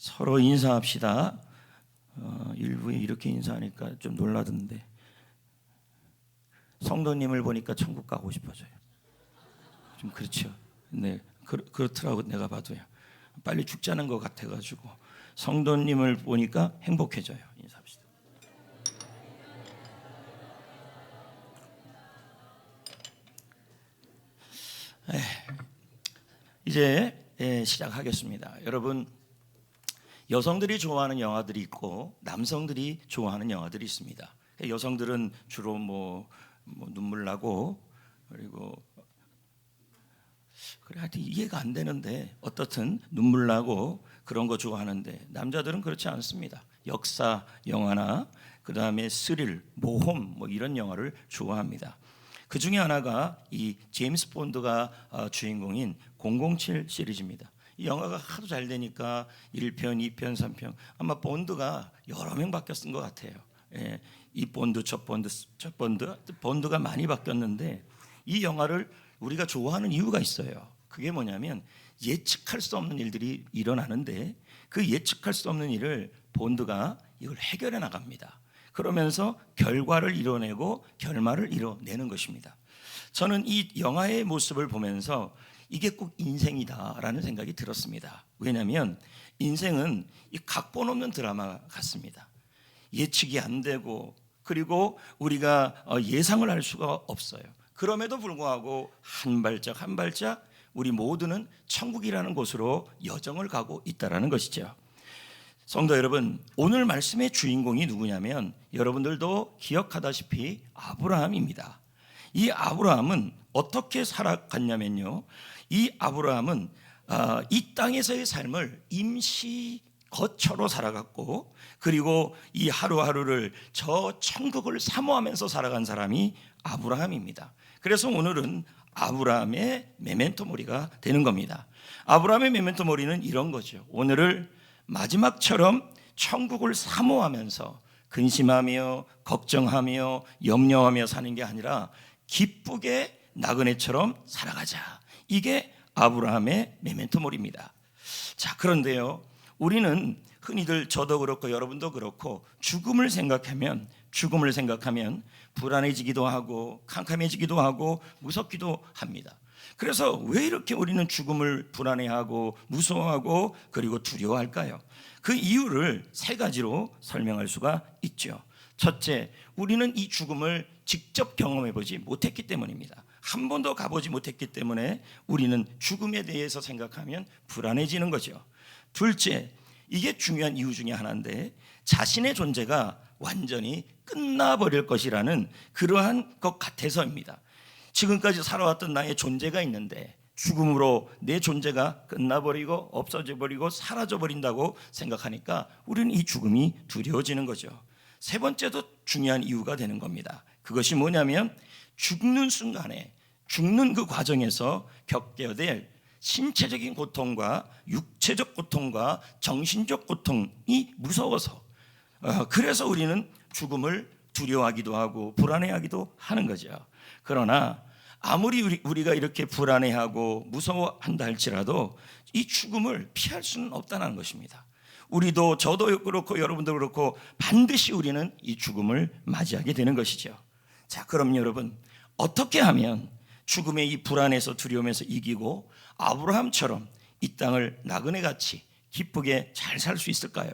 서로 인사합시다. 일부에 이렇게 인사하니까 좀 놀라던데 성도님을 보니까 천국 가고 싶어져요. 좀 그렇죠. 네, 그렇더라고. 내가 봐도요. 빨리 죽자는 것 같아가지고 성도님을 보니까 행복해져요. 인사합시다. 이제 시작하겠습니다. 여러분, 여성들이 좋아하는 영화들이 있고 남성들이 좋아하는 영화들이 있습니다. 여성들은 주로 뭐 눈물 나고 그리고 그래 하여튼 이해가 안 되는데 어떻든 눈물 나고 그런 거 좋아하는데 남자들은 그렇지 않습니다. 역사 영화나 그 다음에 스릴, 모험 뭐 이런 영화를 좋아합니다. 그 중에 하나가 이 제임스 본드가 주인공인 007 시리즈입니다. 이 영화가 하도 잘 되니까 1편, 2편, 3편 아마 본드가 여러 명 바뀌었던 것 같아요. 이 본드, 저 본드, 본드가 많이 바뀌었는데 이 영화를 우리가 좋아하는 이유가 있어요. 그게 뭐냐면 예측할 수 없는 일들이 일어나는데 그 예측할 수 없는 일을 본드가 이걸 해결해 나갑니다. 그러면서 결과를 이뤄내고 결말을 이뤄내는 것입니다. 저는 이 영화의 모습을 보면서 이게 꼭 인생이다라는 생각이 들었습니다. 왜냐하면 인생은 이 각본 없는 드라마 같습니다. 예측이 안 되고 그리고 우리가 예상을 할 수가 없어요. 그럼에도 불구하고 한 발짝 한 발짝 우리 모두는 천국이라는 곳으로 여정을 가고 있다는 것이죠. 성도 여러분, 오늘 말씀의 주인공이 누구냐면 여러분들도 기억하다시피 아브라함입니다. 이 아브라함은 어떻게 살아갔냐면요, 이 아브라함은 이 땅에서의 삶을 임시 거처로 살아갔고 그리고 이 하루하루를 저 천국을 사모하면서 살아간 사람이 아브라함입니다. 그래서 오늘은 아브라함의 메멘토 모리가 되는 겁니다. 아브라함의 메멘토 모리는 이런 거죠. 오늘을 마지막처럼 천국을 사모하면서 근심하며 걱정하며 염려하며 사는 게 아니라 기쁘게 나그네처럼 살아가자. 이게 아브라함의 메멘토 모리입니다. 자, 그런데요, 우리는 흔히들 저도 그렇고 여러분도 그렇고 죽음을 생각하면 불안해지기도 하고 캄캄해지기도 하고 무섭기도 합니다. 그래서 왜 이렇게 우리는 죽음을 불안해하고 무서워하고 그리고 두려워할까요? 그 이유를 세 가지로 설명할 수가 있죠. 첫째, 우리는 이 죽음을 직접 경험해보지 못했기 때문입니다. 한 번도 가보지 못했기 때문에 우리는 죽음에 대해서 생각하면 불안해지는 거죠. 둘째, 이게 중요한 이유 중에 하나인데 자신의 존재가 완전히 끝나버릴 것이라는 그러한 것 같아서입니다. 지금까지 살아왔던 나의 존재가 있는데 죽음으로 내 존재가 끝나버리고 없어져버리고 사라져버린다고 생각하니까 우리는 이 죽음이 두려워지는 거죠. 세 번째도 중요한 이유가 되는 겁니다. 그것이 뭐냐면 죽는 순간에 죽는 그 과정에서 겪게 될 신체적인 고통과 육체적 고통과 정신적 고통이 무서워서 그래서 우리는 죽음을 두려워하기도 하고 불안해하기도 하는 거죠. 그러나 아무리 우리가 이렇게 불안해하고 무서워한다 할지라도 이 죽음을 피할 수는 없다는 것입니다. 우리도 저도 그렇고 여러분도 그렇고 반드시 우리는 이 죽음을 맞이하게 되는 것이죠. 자, 그럼 여러분 어떻게 하면 죽음의 이 불안에서 두려움에서 이기고 아브라함처럼 이 땅을 나그네같이 기쁘게 잘 살 수 있을까요?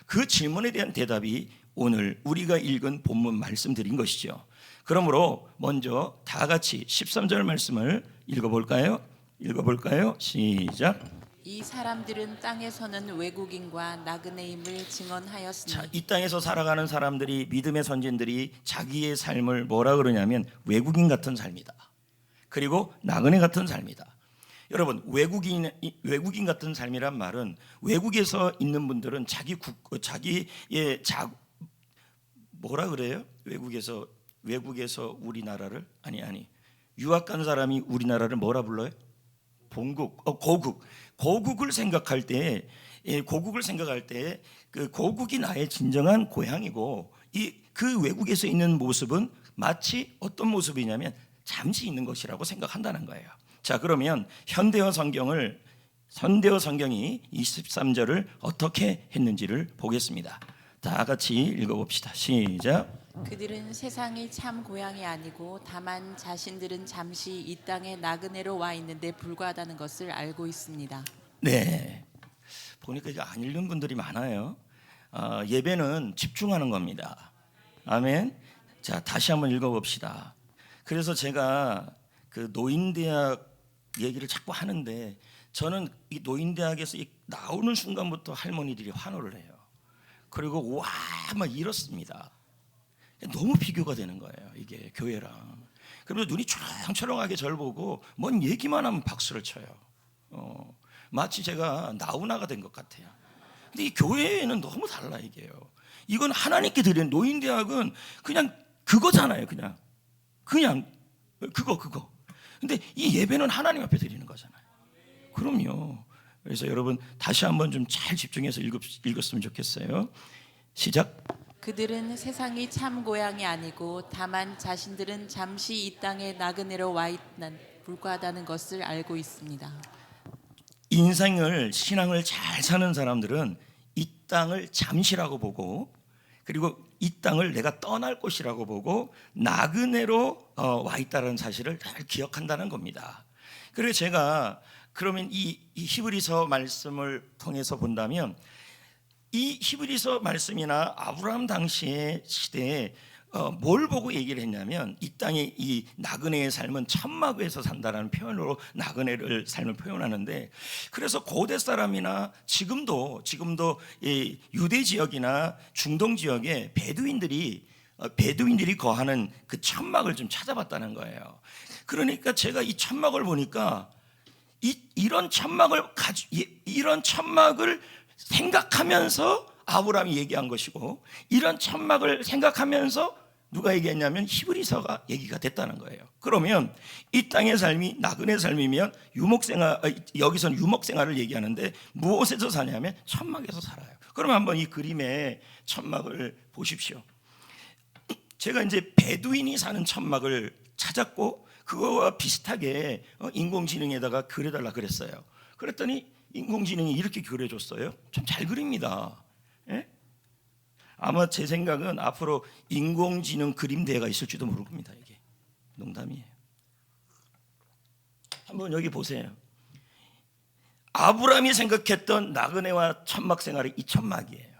그 질문에 대한 대답이 오늘 우리가 읽은 본문 말씀드린 것이죠. 그러므로 먼저 다 같이 13절 말씀을 읽어볼까요? 시작. 이 사람들은 땅에서는 외국인과 나그네임을 증언하였으니. 자, 이 땅에서 살아가는 사람들이 믿음의 선진들이 자기의 삶을 뭐라 그러냐면 외국인 같은 삶이다. 그리고 나그네 같은 삶이다. 여러분, 외국인 같은 삶이란 말은 외국에서 있는 분들은 자기의 뭐라 그래요? 외국에서 우리나라를 유학 간 사람이 우리나라를 뭐라 불러요? 본국, 고국을 생각할 때 그 고국이 나의 진정한 고향이고 그 외국에서 있는 모습은 마치 어떤 모습이냐면 잠시 있는 것이라고 생각한다는 거예요. 자, 그러면 현대어 성경을 선대어 성경이 23절을 어떻게 했는지를 보겠습니다. 다 같이 읽어봅시다. 시작. 그들은 세상이 참 고향이 아니고 다만 자신들은 잠시 이 땅에 나그네로 와 있는데 불과하다는 것을 알고 있습니다. 네, 보니까 이거 안 읽는 분들이 많아요. 예배는 집중하는 겁니다. 아멘. 자, 다시 한번 읽어봅시다. 그래서 제가 그 노인대학 얘기를 자꾸 하는데 저는 이 노인대학에서 나오는 순간부터 할머니들이 환호를 해요. 그리고 와 막 이렇습니다. 너무 비교가 되는 거예요. 이게 교회랑. 그러면서 눈이 초롱초롱하게 절 보고 뭔 얘기만 하면 박수를 쳐요. 마치 제가 나훈아가 된 것 같아요. 근데 이 교회는 너무 달라 이게요. 이건 하나님께 드리는 노인대학은 그냥 그거잖아요. 그냥 그거. 근데 이 예배는 하나님 앞에 드리는 거잖아요. 그럼요. 그래서 여러분 다시 한번 좀 잘 집중해서 읽었으면 좋겠어요. 시작. 그들은 세상이 참 고향이 아니고 다만 자신들은 잠시 이 땅에 나그네로 와 있는 불과하다는 것을 알고 있습니다. 인생을 신앙을 잘 사는 사람들은 이 땅을 잠시라고 보고 그리고 이 땅을 내가 떠날 곳이라고 보고 나그네로 와 있다는 사실을 잘 기억한다는 겁니다. 그래서 제가 그러면 이 히브리서 말씀을 통해서 본다면 이 히브리서 말씀이나 아브라함 당시의 시대에 뭘 보고 얘기를 했냐면 이 땅의 이 나그네의 삶은 천막에서 산다라는 표현으로 나그네를 삶을 표현하는데 그래서 고대 사람이나 지금도 이 유대 지역이나 중동 지역에 베두인들이 거하는 그 천막을 좀 찾아봤다는 거예요. 그러니까 제가 이 천막을 보니까 이런 천막을 생각하면서 아브라함이 얘기한 것이고 이런 천막을 생각하면서 누가 얘기했냐면 히브리서가 얘기가 됐다는 거예요. 그러면 이 땅의 삶이 나그네 삶이면 여기서는 유목생활을 얘기하는데 무엇에서 사냐면 천막에서 살아요. 그러면 한번 이 그림의 천막을 보십시오. 제가 이제 베두인이 사는 천막을 찾았고 그거와 비슷하게 인공지능에다가 그려달라 그랬어요. 그랬더니 인공지능이 이렇게 그려줬어요. 좀 잘 그립니다. 예? 아마 제 생각은 앞으로 인공지능 그림대회가 있을지도 모릅니다. 이게 농담이에요. 한번 여기 보세요. 아브라함이 생각했던 나그네와 천막 생활이 이 천막이에요.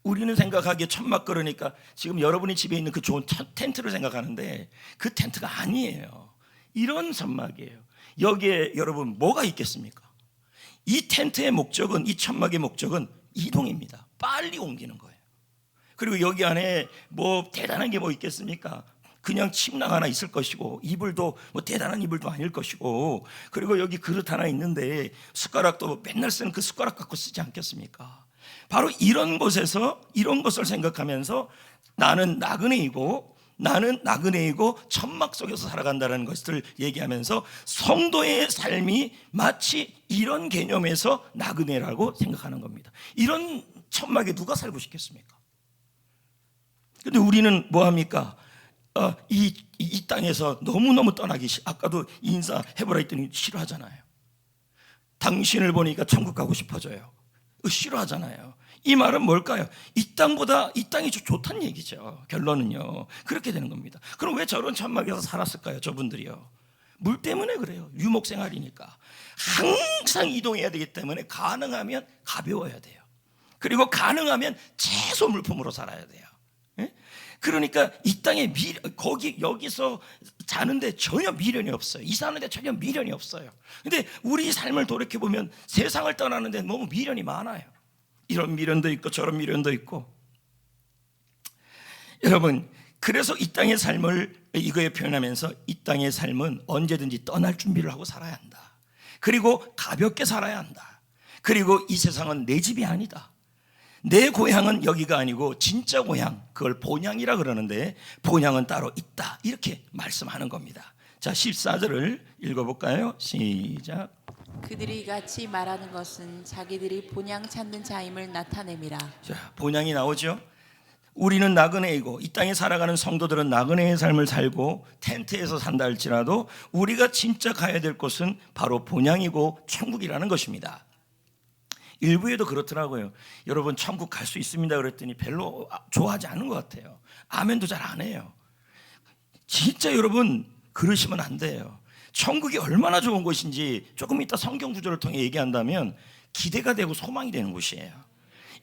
우리는 생각하기에 천막 그러니까 지금 여러분이 집에 있는 그 좋은 텐트를 생각하는데 그 텐트가 아니에요. 이런 천막이에요. 여기에 여러분 뭐가 있겠습니까? 이 텐트의 목적은 이 천막의 목적은 이동입니다. 빨리 옮기는 거예요. 그리고 여기 안에 뭐 대단한 게 뭐 있겠습니까? 그냥 침낭 하나 있을 것이고 이불도 뭐 대단한 이불도 아닐 것이고 그리고 여기 그릇 하나 있는데 숟가락도 맨날 쓰는 그 숟가락 갖고 쓰지 않겠습니까? 바로 이런 곳에서 이런 것을 생각하면서 나는 나그네이고 천막 속에서 살아간다는 것을 얘기하면서 성도의 삶이 마치 이런 개념에서 나그네라고 생각하는 겁니다. 이런 천막에 누가 살고 싶겠습니까? 근데 우리는 뭐 합니까? 이 땅에서 너무너무 떠나기 아까도 인사해보라 했더니 싫어하잖아요. 당신을 보니까 천국 가고 싶어져요. 싫어하잖아요. 이 말은 뭘까요? 이 땅이 좋다는 얘기죠. 결론은요. 그렇게 되는 겁니다. 그럼 왜 저런 천막에서 살았을까요? 저분들이요. 물 때문에 그래요. 유목생활이니까. 항상 이동해야 되기 때문에 가능하면 가벼워야 돼요. 그리고 가능하면 최소 물품으로 살아야 돼요. 예? 그러니까 이 땅에 여기서 자는데 전혀 미련이 없어요. 이사하는데 전혀 미련이 없어요. 근데 우리 삶을 돌이켜보면 세상을 떠나는데 너무 미련이 많아요. 이런 미련도 있고 저런 미련도 있고. 여러분, 그래서 이 땅의 삶을 이거에 표현하면서 이 땅의 삶은 언제든지 떠날 준비를 하고 살아야 한다. 그리고 가볍게 살아야 한다. 그리고 이 세상은 내 집이 아니다. 내 고향은 여기가 아니고 진짜 고향, 그걸 본향이라 그러는데 본향은 따로 있다. 이렇게 말씀하는 겁니다. 자, 14절을 읽어볼까요? 시작. 그들이 같이 말하는 것은 자기들이 본향 찾는 자임을 나타냄이라. 자, 본향이 나오죠. 우리는 나그네이고 이 땅에 살아가는 성도들은 나그네의 삶을 살고 텐트에서 산다 할지라도 우리가 진짜 가야 될 곳은 바로 본향이고 천국이라는 것입니다. 일부에도 그렇더라고요. 여러분 천국 갈 수 있습니다 그랬더니 별로 좋아하지 않은 것 같아요. 아멘도 잘 안 해요. 진짜 여러분 그러시면 안 돼요. 천국이 얼마나 좋은 곳인지 조금 이따 성경 구절을 통해 얘기한다면 기대가 되고 소망이 되는 곳이에요.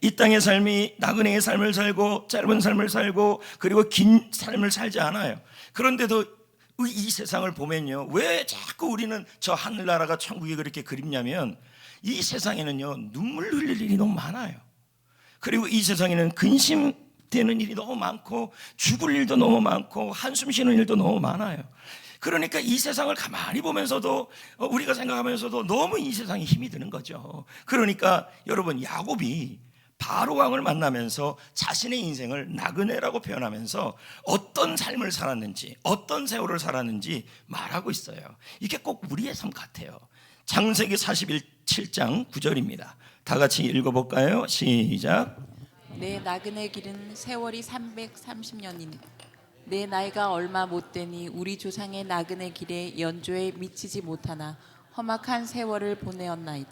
이 땅의 삶이 나그네의 삶을 살고 짧은 삶을 살고 그리고 긴 삶을 살지 않아요. 그런데도 이 세상을 보면요, 왜 자꾸 우리는 저 하늘나라가 천국이 그렇게 그립냐면 이 세상에는요 눈물 흘릴 일이 너무 많아요. 그리고 이 세상에는 근심되는 일이 너무 많고 죽을 일도 너무 많고 한숨 쉬는 일도 너무 많아요. 그러니까 이 세상을 가만히 보면서도 우리가 생각하면서도 너무 이 세상에 힘이 드는 거죠. 그러니까 여러분 야곱이 바로 왕을 만나면서 자신의 인생을 나그네라고 표현하면서 어떤 삶을 살았는지 어떤 세월을 살았는지 말하고 있어요. 이게 꼭 우리의 삶 같아요. 창세기 47장 9절입니다. 다 같이 읽어볼까요? 시작. 내 나그네 길은 세월이 330년이니 내 나이가 얼마 못 되니 우리 조상의 나그네 길에 연조에 미치지 못하나 험악한 세월을 보내었나이다.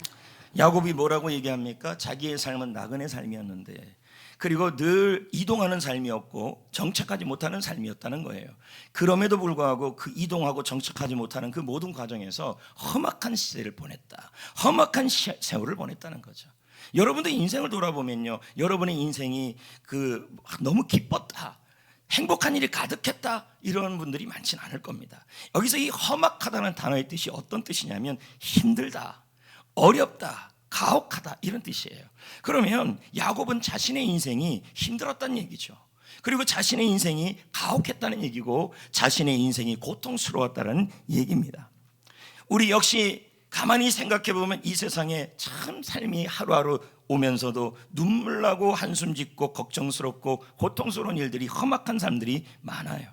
야곱이 뭐라고 얘기합니까? 자기의 삶은 나그네 삶이었는데 그리고 늘 이동하는 삶이었고 정착하지 못하는 삶이었다는 거예요. 그럼에도 불구하고 그 이동하고 정착하지 못하는 그 모든 과정에서 험악한 시대를 보냈다. 험악한 세월을 보냈다는 거죠. 여러분도 인생을 돌아보면요, 여러분의 인생이 너무 기뻤다, 행복한 일이 가득했다 이런 분들이 많지는 않을 겁니다. 여기서 이 험악하다는 단어의 뜻이 어떤 뜻이냐면 힘들다, 어렵다, 가혹하다 이런 뜻이에요. 그러면 야곱은 자신의 인생이 힘들었다는 얘기죠. 그리고 자신의 인생이 가혹했다는 얘기고 자신의 인생이 고통스러웠다는 얘기입니다. 우리 역시 가만히 생각해 보면 이 세상에 참 삶이 하루하루 오면서도 눈물 나고 한숨 짓고 걱정스럽고 고통스러운 일들이 험악한 삶들이 많아요.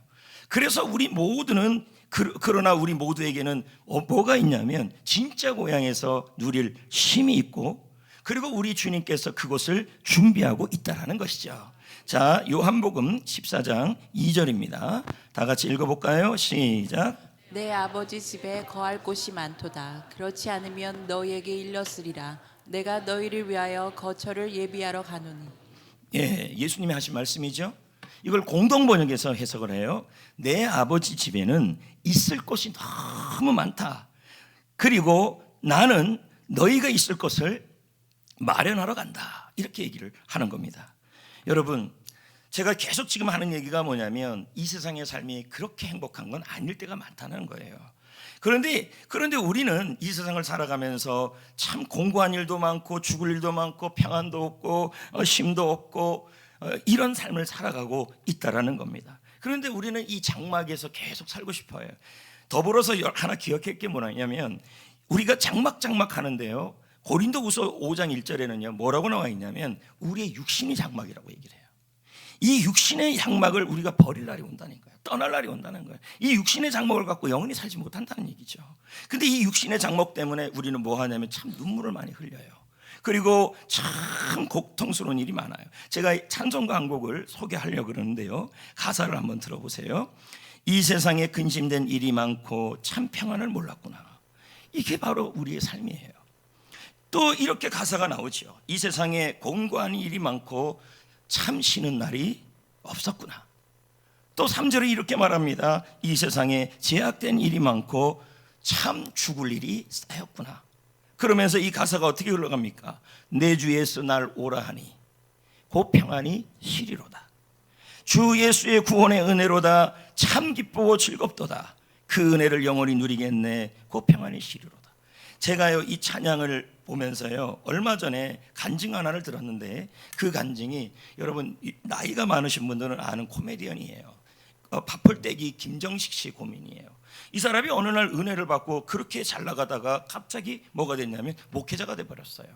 그래서 우리 모두는 그러나 우리 모두에게는 뭐가 있냐면 진짜 고향에서 누릴 쉼이 있고 그리고 우리 주님께서 그곳을 준비하고 있다는 것이죠. 자, 요한복음 14장 2절입니다. 다 같이 읽어볼까요? 시작. 내 아버지 집에 거할 곳이 많도다. 그렇지 않으면 너희에게 일렀으리라. 내가 너희를 위하여 거처를 예비하러 가노니. 예, 예수님이 하신 말씀이죠. 이걸 공동번역에서 해석을 해요. 내 아버지 집에는 있을 곳이 너무 많다. 그리고 나는 너희가 있을 곳을 마련하러 간다. 이렇게 얘기를 하는 겁니다. 여러분, 제가 계속 지금 하는 얘기가 뭐냐면 이 세상의 삶이 그렇게 행복한 건 아닐 때가 많다는 거예요. 그런데 우리는 이 세상을 살아가면서 참 공고한 일도 많고 죽을 일도 많고 평안도 없고 쉼도 없고 이런 삶을 살아가고 있다라는 겁니다. 그런데 우리는 이 장막에서 계속 살고 싶어요. 더불어서 하나 기억할 게 뭐냐면 우리가 장막 하는데요, 고린도후서 5장 1절에는요 뭐라고 나와 있냐면 우리의 육신이 장막이라고 얘기를 해요. 이 육신의 장막을 우리가 버릴 날이 온다는 거예요. 떠날 날이 온다는 거예요. 이 육신의 장막을 갖고 영원히 살지 못한다는 얘기죠. 근데 이 육신의 장막 때문에 우리는 뭐 하냐면 참 눈물을 많이 흘려요. 그리고 참 고통스러운 일이 많아요. 제가 찬송가 한 곡을 소개하려고 그러는데요, 가사를 한번 들어보세요. 이 세상에 근심된 일이 많고 참 평안을 몰랐구나. 이게 바로 우리의 삶이에요. 또 이렇게 가사가 나오죠. 이 세상에 공고한 일이 많고 참 쉬는 날이 없었구나. 또 3절에 이렇게 말합니다. 이 세상에 제약된 일이 많고 참 죽을 일이 쌓였구나. 그러면서 이 가사가 어떻게 흘러갑니까? 내 주 예수 날 오라 하니 곧 평안이 시리로다. 주 예수의 구원의 은혜로다. 참 기쁘고 즐겁도다. 그 은혜를 영원히 누리겠네. 곧 평안이 시리로다. 제가요 이 찬양을 보면서요 얼마 전에 간증 하나를 들었는데 그 간증이 여러분 나이가 많으신 분들은 아는 코미디언이에요. 밥벌떼기 김정식 씨 고민이에요. 이 사람이 어느 날 은혜를 받고 그렇게 잘 나가다가 갑자기 뭐가 됐냐면 목회자가 돼버렸어요.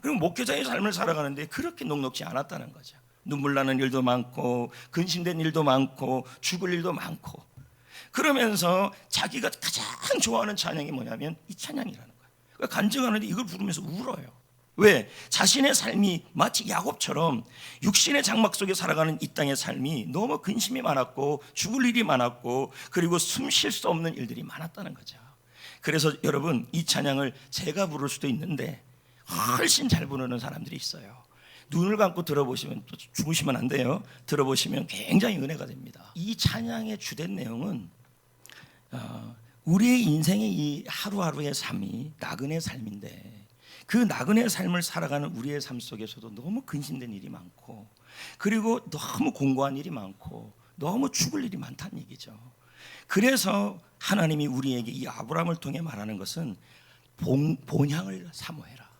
그리고 목회자의 삶을 살아가는데 그렇게 녹록지 않았다는 거죠. 눈물 나는 일도 많고 근심된 일도 많고 죽을 일도 많고 그러면서 자기가 가장 좋아하는 찬양이 뭐냐면 이 찬양이라는 거예요. 간증하는데 이걸 부르면서 울어요. 왜? 자신의 삶이 마치 야곱처럼 육신의 장막 속에 살아가는 이 땅의 삶이 너무 근심이 많았고 죽을 일이 많았고 그리고 숨 쉴 수 없는 일들이 많았다는 거죠. 그래서 여러분, 이 찬양을 제가 부를 수도 있는데 훨씬 잘 부르는 사람들이 있어요. 눈을 감고 들어보시면, 또 죽으시면 안 돼요. 들어보시면 굉장히 은혜가 됩니다. 이 찬양의 주된 내용은 우리의 인생의 이 하루하루의 삶이 나그네 삶인데, 그 나그네 삶을 살아가는 우리의 삶 속에서도 너무 근심된 일이 많고, 그리고 너무 공고한 일이 많고, 너무 죽을 일이 많다는 얘기죠. 그래서 하나님이 우리에게 이 아브라함을 통해 말하는 것은 본향을 사모해라,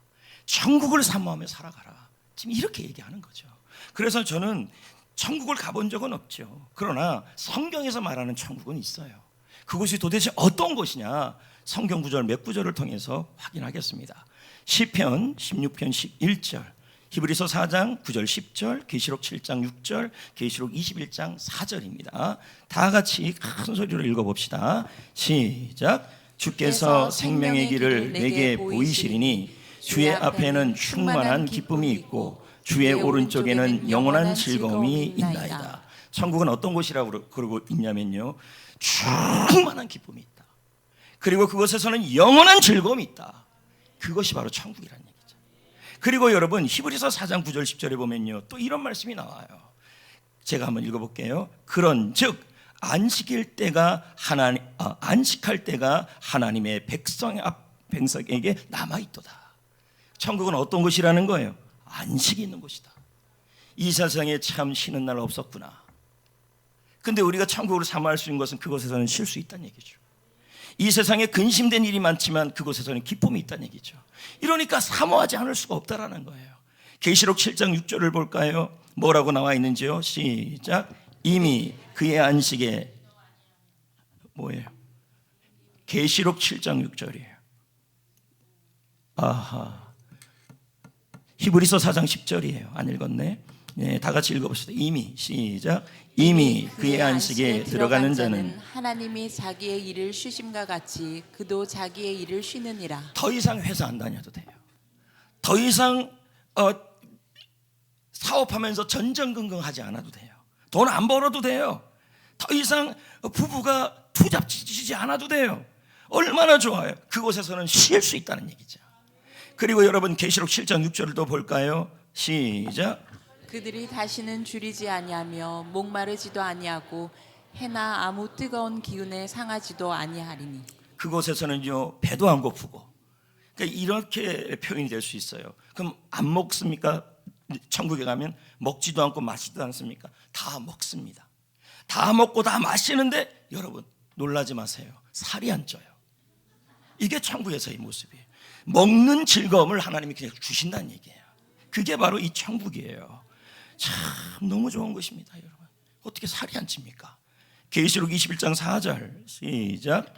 천국을 사모하며 살아가라, 지금 이렇게 얘기하는 거죠. 그래서 저는 천국을 가본 적은 없죠. 그러나 성경에서 말하는 천국은 있어요. 그것이 도대체 어떤 곳이냐, 성경 구절 몇 구절을 통해서 확인하겠습니다. 시편 16편 11절, 히브리서 4장 9절 10절, 계시록 7장 6절, 계시록 21장 4절입니다. 다 같이 큰 소리로 읽어봅시다. 시작. 주께서 생명의 길을 내게 보이시리니 주의 앞에는 충만한 기쁨이 있고 주의 오른쪽에는 영원한 즐거움이 있나이다. 천국은 어떤 곳이라고 그러고 있냐면요, 충만한 기쁨이 있다. 그리고 그곳에서는 영원한 즐거움이 있다. 그것이 바로 천국이라는 얘기죠. 그리고 여러분, 히브리서 4장 9절 10절에 보면요, 또 이런 말씀이 나와요. 제가 한번 읽어볼게요. 그런즉 안식할 때가 하나님의 백성에게 남아있도다. 천국은 어떤 곳이라는 거예요? 안식이 있는 곳이다. 이 세상에 참 쉬는 날 없었구나. 근데 우리가 천국으로 사모할 수 있는 것은 그곳에서는 쉴 수 있다는 얘기죠. 이 세상에 근심된 일이 많지만 그곳에서는 기쁨이 있다는 얘기죠. 이러니까 사모하지 않을 수가 없다라는 거예요. 계시록 7장 6절을 볼까요? 뭐라고 나와 있는지요? 시작. 이미 그의 안식에, 뭐예요? 계시록 7장 6절이에요. 아하. 히브리서 4장 10절이에요. 안 읽었네. 네, 다 같이 읽어봅시다. 이미, 시작. 이미 그의 안식에 들어가는 자는 하나님이 자기의 일을 쉬심과 같이 그도 자기의 일을 쉬느니라. 더 이상 회사 안 다녀도 돼요. 더 이상 사업하면서 전전긍긍하지 않아도 돼요. 돈 안 벌어도 돼요. 더 이상 부부가 투잡지지 않아도 돼요. 얼마나 좋아요. 그곳에서는 쉴 수 있다는 얘기죠. 그리고 여러분, 계시록 7장 6절을 또 볼까요? 시작. 그들이 다시는 줄이지 아니하며 목마르지도 아니하고 해나 아무 뜨거운 기운에 상하지도 아니하리니. 그곳에서는요, 배도 안 고프고. 그러니까 이렇게 표현이 될 수 있어요. 그럼 안 먹습니까? 천국에 가면 먹지도 않고 마시지도 않습니까? 다 먹습니다. 다 먹고 다 마시는데 여러분, 놀라지 마세요. 살이 안 쪄요. 이게 천국에서의 모습이에요. 먹는 즐거움을 하나님이 그냥 주신다는 얘기예요. 그게 바로 이 천국이에요. 참 너무 좋은 것입니다, 여러분. 어떻게 살이 안 찝니까? 계시록 21장 4절 시작.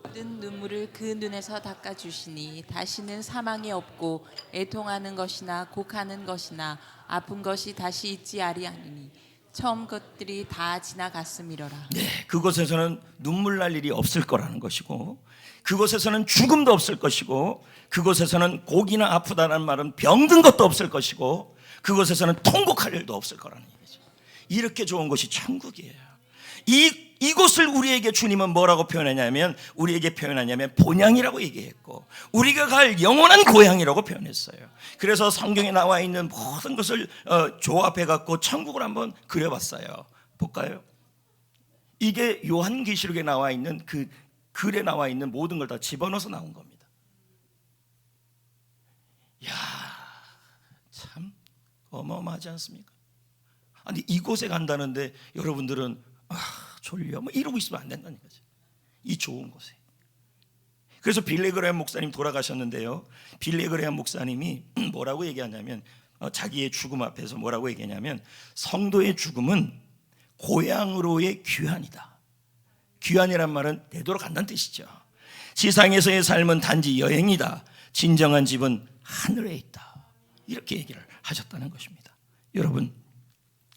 모든 눈물을 그 눈에서 닦아주시니 다시는 사망이 없고 애통하는 것이나 곡하는 것이나 아픈 것이 다시 있지 아니하니 처음 것들이 다 지나갔음이로라. 네, 그곳에서는 눈물 날 일이 없을 거라는 것이고, 그곳에서는 죽음도 없을 것이고, 그곳에서는 곡이나 아프다는 말은 병든 것도 없을 것이고, 그곳에서는 통곡할 일도 없을 거라는 얘기죠. 이렇게 좋은 곳이 천국이에요. 이곳을 우리에게 주님은 뭐라고 표현하냐면, 우리에게 표현하냐면 본향이라고 얘기했고, 우리가 갈 영원한 고향이라고 표현했어요. 그래서 성경에 나와 있는 모든 것을 조합해 갖고 천국을 한번 그려봤어요. 볼까요? 이게 요한계시록에 나와 있는 그 글에 나와 있는 모든 걸 다 집어넣어서 나온 겁니다. 이야, 참 어마어마하지 않습니까? 아니, 이곳에 간다는데 여러분들은 졸려 뭐 이러고 있으면 안 된다는 거죠. 이 좋은 곳에. 그래서 빌리 그레이엄 목사님 돌아가셨는데요, 빌리 그레이엄 목사님이 뭐라고 얘기하냐면, 자기의 죽음 앞에서 뭐라고 얘기하냐면, 성도의 죽음은 고향으로의 귀환이다. 귀환이란 말은 되도록 간다는 뜻이죠. 세상에서의 삶은 단지 여행이다. 진정한 집은 하늘에 있다. 이렇게 얘기를 하셨다는 것입니다. 여러분,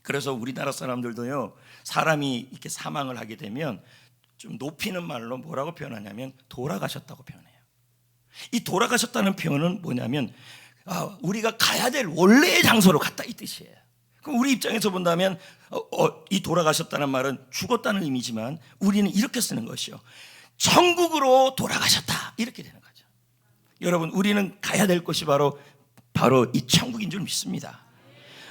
그래서 우리나라 사람들도요, 사람이 이렇게 사망을 하게 되면 좀 높이는 말로 뭐라고 표현하냐면 돌아가셨다고 표현해요. 이 돌아가셨다는 표현은 뭐냐면 우리가 가야 될 원래의 장소로 갔다 이 뜻이에요. 그럼 우리 입장에서 본다면 이 돌아가셨다는 말은 죽었다는 의미지만 우리는 이렇게 쓰는 것이요, 천국으로 돌아가셨다 이렇게 되는 거죠. 여러분, 우리는 가야 될 곳이 바로 이 천국인 줄 믿습니다.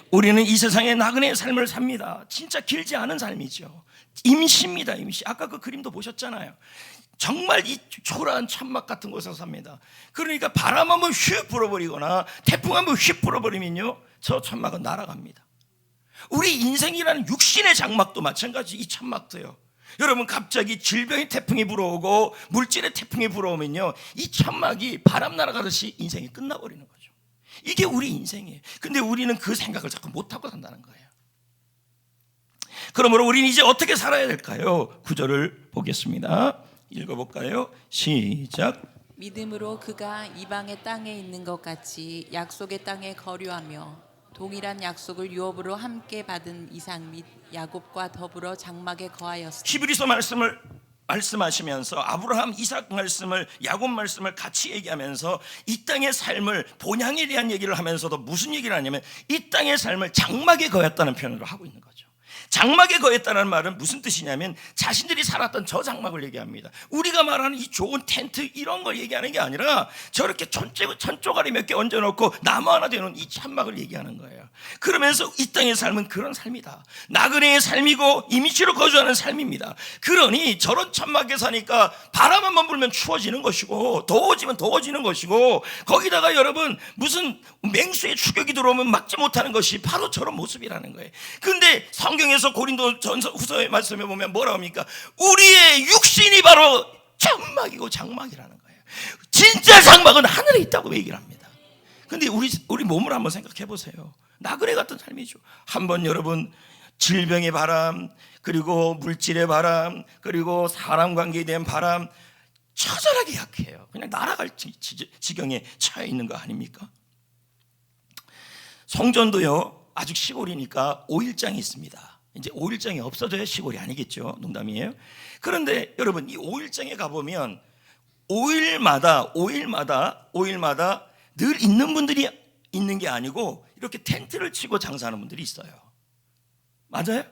우리는 이 세상에 나그네의 삶을 삽니다. 진짜 길지 않은 삶이죠. 임시입니다. 임시. 아까 그 그림도 보셨잖아요. 정말 이 초라한 천막 같은 곳에서 삽니다. 그러니까 바람 한번 휙 불어버리거나 태풍 한번 휙 불어버리면요, 저 천막은 날아갑니다. 우리 인생이라는 육신의 장막도 마찬가지. 이 천막도요. 여러분, 갑자기 질병의 태풍이 불어오고 물질의 태풍이 불어오면요, 이 천막이 바람 날아가듯이 인생이 끝나버리는 거죠. 이게 우리 인생이에요. 근데 우리는 그 생각을 자꾸 못하고 산다는 거예요. 그러므로 우리는 이제 어떻게 살아야 될까요? 9절을 보겠습니다. 읽어볼까요? 시작. 믿음으로 그가 이방의 땅에 있는 것 같이 약속의 땅에 거류하며 동일한 약속을 유업으로 함께 받은 이삭 및 야곱과 더불어 장막에 거하였으니. 히브리서 말씀을 말씀하시면서 아브라함, 이삭 말씀을, 야곱 말씀을 같이 얘기하면서 이 땅의 삶을, 본향에 대한 얘기를 하면서도 무슨 얘기를 하냐면 이 땅의 삶을 장막에 거했다는 표현으로 하고 있는 거죠. 장막에 거했다는 말은 무슨 뜻이냐면 자신들이 살았던 저 장막을 얘기합니다. 우리가 말하는 이 좋은 텐트 이런 걸 얘기하는 게 아니라 저렇게 천조가리 몇 개 얹어놓고 나무 하나 되는 이 천막을 얘기하는 거예요. 그러면서 이 땅의 삶은 그런 삶이다. 나그네의 삶이고 임시로 거주하는 삶입니다. 그러니 저런 천막에 사니까 바람 한번 불면 추워지는 것이고 더워지면 더워지는 것이고, 거기다가 여러분 무슨 맹수의 추격이 들어오면 막지 못하는 것이 바로 저런 모습이라는 거예요. 근데 성경에서 고린도전서 후서의 말씀에 보면 뭐라고 합니까? 우리의 육신이 바로 천막이고 장막이라는 거예요. 진짜 장막은 하늘에 있다고 얘기를 합니다. 근데 우리 몸을 한번 생각해 보세요. 나그네 같은 삶이죠. 한번 여러분, 질병의 바람, 그리고 물질의 바람, 그리고 사람 관계에 대한 바람, 처절하게 약해요. 그냥 날아갈 지경에 처해 있는 거 아닙니까? 성전도요, 아직 시골이니까 5일장이 있습니다. 이제 5일장이 없어져야 시골이 아니겠죠. 농담이에요. 그런데 여러분, 이 5일장에 가보면 5일마다 늘 있는 분들이 있는 게 아니고 이렇게 텐트를 치고 장사하는 분들이 있어요. 맞아요?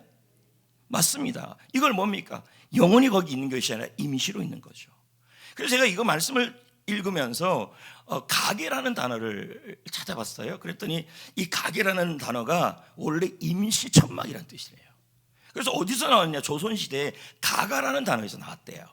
맞습니다. 이걸 뭡니까? 영원히 거기 있는 것이 아니라 임시로 있는 거죠. 그래서 제가 이거 말씀을 읽으면서 가게라는 단어를 찾아봤어요. 그랬더니 이 가게라는 단어가 원래 임시천막이라는 뜻이래요. 그래서 어디서 나왔냐? 조선시대에 가가라는 단어에서 나왔대요.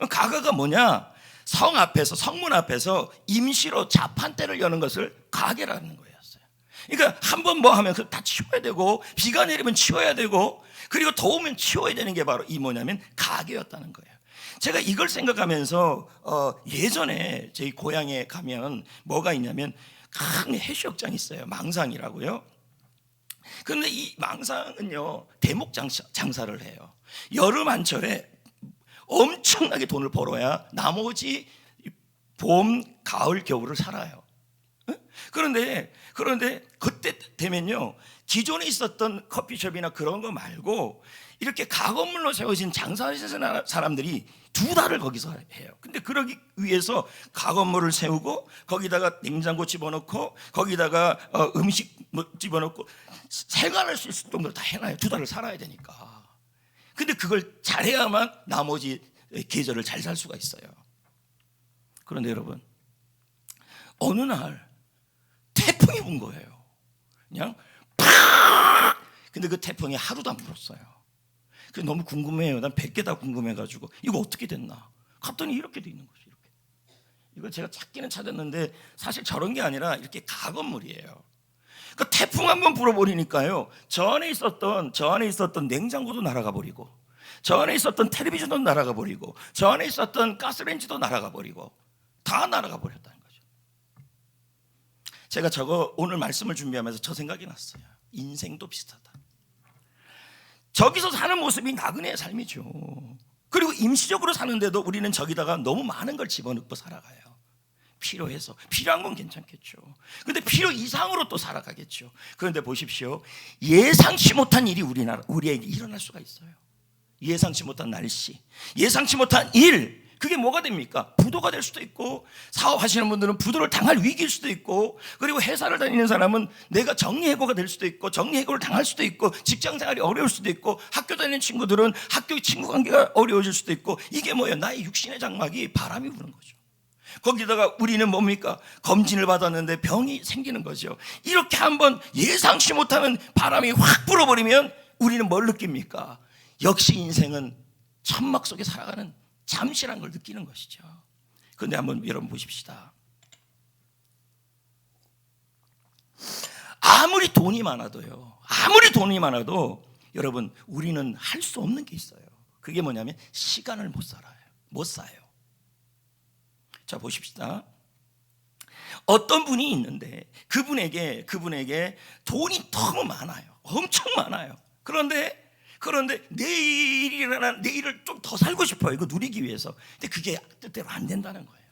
가가가 뭐냐? 성문 앞에서 임시로 자판대를 여는 것을 가게라는 거였어요. 그러니까 한번 뭐 하면 다 치워야 되고, 비가 내리면 치워야 되고, 그리고 더우면 치워야 되는 게 바로 이 뭐냐면 가게였다는 거예요. 제가 이걸 생각하면서 예전에 저희 고향에 가면 뭐가 있냐면 큰 해수욕장이 있어요. 망상이라고요. 그런데 이 망상은요, 대목 장사를 해요. 여름 한철에 엄청나게 돈을 벌어야 나머지 봄, 가을, 겨울을 살아요. 그런데 그때 되면요, 기존에 있었던 커피숍이나 그런 거 말고 이렇게 가건물로 세워진 장사하시는 사람들이 2달을 거기서 해요. 근데 그러기 위해서 가건물을 세우고 거기다가 냉장고 집어넣고 거기다가 음식 집어넣고 생활할 수 있을 정도로 다 해놔요. 2달을 살아야 되니까. 근데 그걸 잘해야만 나머지 계절을 잘 살 수가 있어요. 그런데 여러분, 어느 날 태풍이 분 거예요. 그냥 팍! 근데 그 태풍이 하루도 안 불었어요. 그래서 너무 궁금해요. 난 100개 다 궁금해가지고 이거 어떻게 됐나? 갔더니 이렇게 돼 있는 거죠. 이렇게. 이거 제가 찾기는 찾았는데 사실 저런 게 아니라 이렇게 가건물이에요. 그 태풍 한번 불어버리니까요, 저 안에 있었던 냉장고도 날아가 버리고, 저 안에 있었던 텔레비전도 날아가 버리고, 저 안에 있었던 가스레인지도 날아가 버리고, 다 날아가 버렸다는 거죠. 제가 오늘 말씀을 준비하면서 저 생각이 났어요. 인생도 비슷하다. 저기서 사는 모습이 나그네의 삶이죠. 그리고 임시적으로 사는데도 우리는 저기다가 너무 많은 걸 집어넣고 살아가요. 필요해서. 필요한 건 괜찮겠죠. 근데 필요 이상으로 또 살아가겠죠. 그런데 보십시오, 예상치 못한 일이 우리에게 일어날 수가 있어요. 예상치 못한 날씨, 예상치 못한 일, 그게 뭐가 됩니까? 부도가 될 수도 있고, 사업하시는 분들은 부도를 당할 위기일 수도 있고, 그리고 회사를 다니는 사람은 내가 정리해고가 될 수도 있고, 정리해고를 당할 수도 있고, 직장생활이 어려울 수도 있고, 학교 다니는 친구들은 학교의 친구 관계가 어려워질 수도 있고, 이게 뭐예요? 나의 육신의 장막이 바람이 부는 거죠. 거기다가 우리는 뭡니까? 검진을 받았는데 병이 생기는 거죠. 이렇게 한번 예상치 못하는 바람이 확 불어버리면 우리는 뭘 느낍니까? 역시 인생은 천막 속에 살아가는 잠시란 걸 느끼는 것이죠. 그런데 한번 여러분 보십시다. 아무리 돈이 많아도요, 아무리 돈이 많아도 여러분, 우리는 할 수 없는 게 있어요. 그게 뭐냐면 시간을 못 살아요. 못 사요. 자, 보십시다. 어떤 분이 있는데 그분에게 돈이 너무 많아요. 엄청 많아요. 그런데 내일을 좀 더 살고 싶어요. 이거 누리기 위해서. 근데 그게 뜻대로 안 된다는 거예요.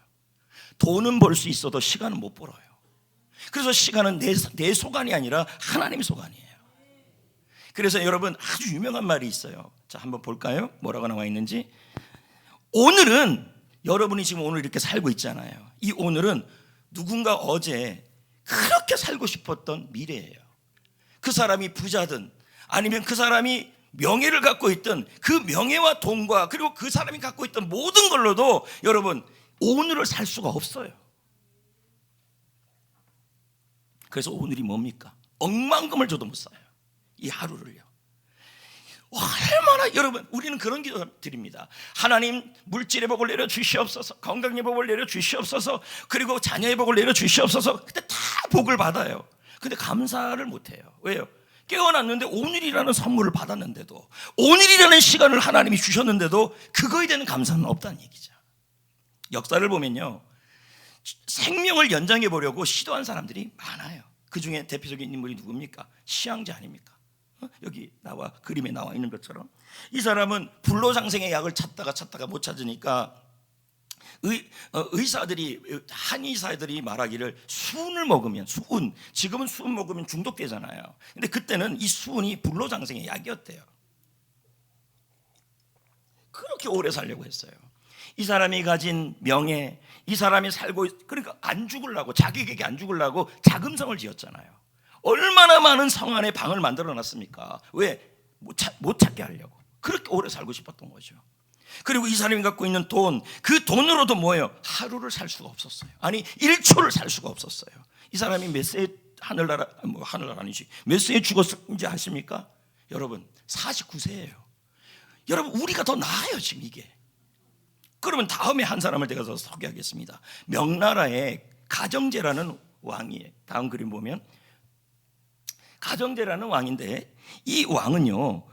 돈은 벌 수 있어도 시간은 못 벌어요. 그래서 시간은 내 소관이 아니라 하나님의 소관이에요. 그래서 여러분, 아주 유명한 말이 있어요. 자, 한번 볼까요? 뭐라고 나와 있는지. 오늘은, 여러분이 지금 오늘 이렇게 살고 있잖아요. 이 오늘은 누군가 어제 그렇게 살고 싶었던 미래예요. 그 사람이 부자든 아니면 그 사람이 명예를 갖고 있던 그 명예와 돈과, 그리고 그 사람이 갖고 있던 모든 걸로도 여러분, 오늘을 살 수가 없어요. 그래서 오늘이 뭡니까? 억만금을 줘도 못 사요. 이 하루를요. 얼마나, 여러분, 우리는 그런 기도 드립니다. 하나님, 물질의 복을 내려 주시옵소서, 건강의 복을 내려 주시옵소서, 그리고 자녀의 복을 내려 주시옵소서. 그때 다 복을 받아요. 근데 감사를 못해요. 왜요? 깨어났는데 오늘이라는 선물을 받았는데도, 오늘이라는 시간을 하나님이 주셨는데도 그거에 대한 감사는 없다는 얘기죠. 역사를 보면요, 생명을 연장해 보려고 시도한 사람들이 많아요. 그 중에 대표적인 인물이 누굽니까? 시황제 아닙니까? 여기 그림에 나와 있는 것처럼 이 사람은 불로장생의 약을 찾다가 못 찾으니까 한의사들이 말하기를 수은을 먹으면, 지금은 수은 먹으면 중독되잖아요. 근데 그때는 이 수은이 불로장생의 약이었대요. 그렇게 오래 살려고 했어요. 이 사람이 가진 명예, 이 사람이 살고, 그러니까 안 죽으려고, 자기에게 안 죽으려고 자금성을 지었잖아요. 얼마나 많은 성 안에 방을 만들어 놨습니까? 왜? 못 찾게 하려고. 그렇게 오래 살고 싶었던 거죠. 그리고 이 사람이 갖고 있는 돈, 그 돈으로도 뭐예요? 하루를 살 수가 없었어요. 아니, 1초를 살 수가 없었어요. 이 사람이 몇 세에 하늘나라 아니지, 몇 세에 죽었는지 아십니까? 여러분, 49세예요. 여러분, 우리가 더 나아요, 지금 이게. 그러면 다음에 한 사람을 제가 소개하겠습니다. 명나라의 가정제라는 왕이에요. 다음 그림 보면 가정제라는 왕인데, 이 왕은요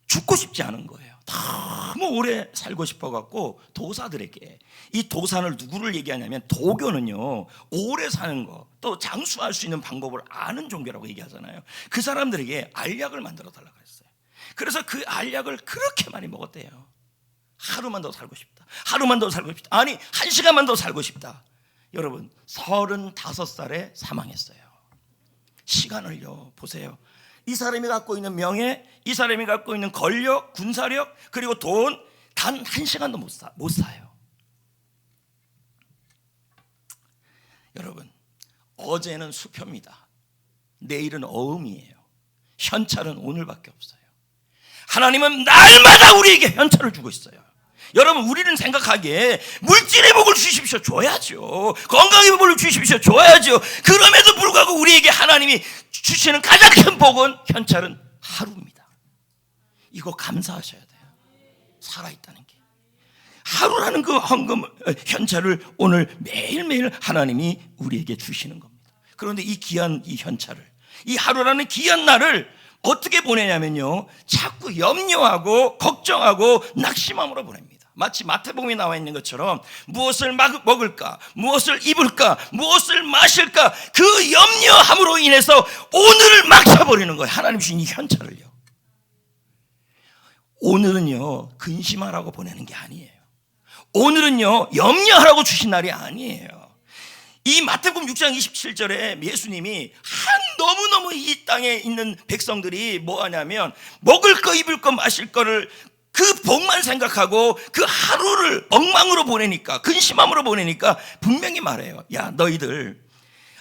죽고 싶지 않은 거예요. 너무 오래 살고 싶어갖고 도사들에게, 이 도사를 누구를 얘기하냐면, 도교는요 오래 사는 거, 또 장수할 수 있는 방법을 아는 종교라고 얘기하잖아요. 그 사람들에게 알약을 만들어 달라고 했어요. 그래서 그 알약을 그렇게 많이 먹었대요. 하루만 더 살고 싶다, 하루만 더 살고 싶다, 아니 1시간만 더 살고 싶다. 여러분, 35살에 사망했어요. 시간을요 보세요. 이 사람이 갖고 있는 명예, 이 사람이 갖고 있는 권력, 군사력, 그리고 돈, 단 1시간도 못 사요. 여러분, 어제는 수표입니다. 내일은 어음이에요. 현찰은 오늘밖에 없어요. 하나님은 날마다 우리에게 현찰을 주고 있어요. 여러분, 우리는 생각하기에 물질의 복을 주십시오, 줘야죠. 건강의 복을 주십시오, 줘야죠. 그럼에도 불구하고 우리에게 하나님이 주시는 가장 큰 복은, 현찰은 하루입니다. 이거 감사하셔야 돼요. 살아있다는 게. 하루라는 그 현찰을 오늘 매일매일 하나님이 우리에게 주시는 겁니다. 그런데 이 귀한 이 현찰을, 이 하루라는 귀한 날을 어떻게 보내냐면요, 자꾸 염려하고 걱정하고 낙심함으로 보냅니다. 마치 마태복음에 나와 있는 것처럼 무엇을 먹을까, 무엇을 입을까, 무엇을 마실까, 그 염려함으로 인해서 오늘을 막혀버리는 거예요. 하나님 주신 이 현찰을요. 오늘은요 근심하라고 보내는 게 아니에요. 오늘은요 염려하라고 주신 날이 아니에요. 이 마태복음 6장 27절에 예수님이 너무너무 이 땅에 있는 백성들이 뭐 하냐면, 먹을 거, 입을 거, 마실 거를 그 복만 생각하고 그 하루를 엉망으로 보내니까, 근심함으로 보내니까 분명히 말해요. 야, 너희들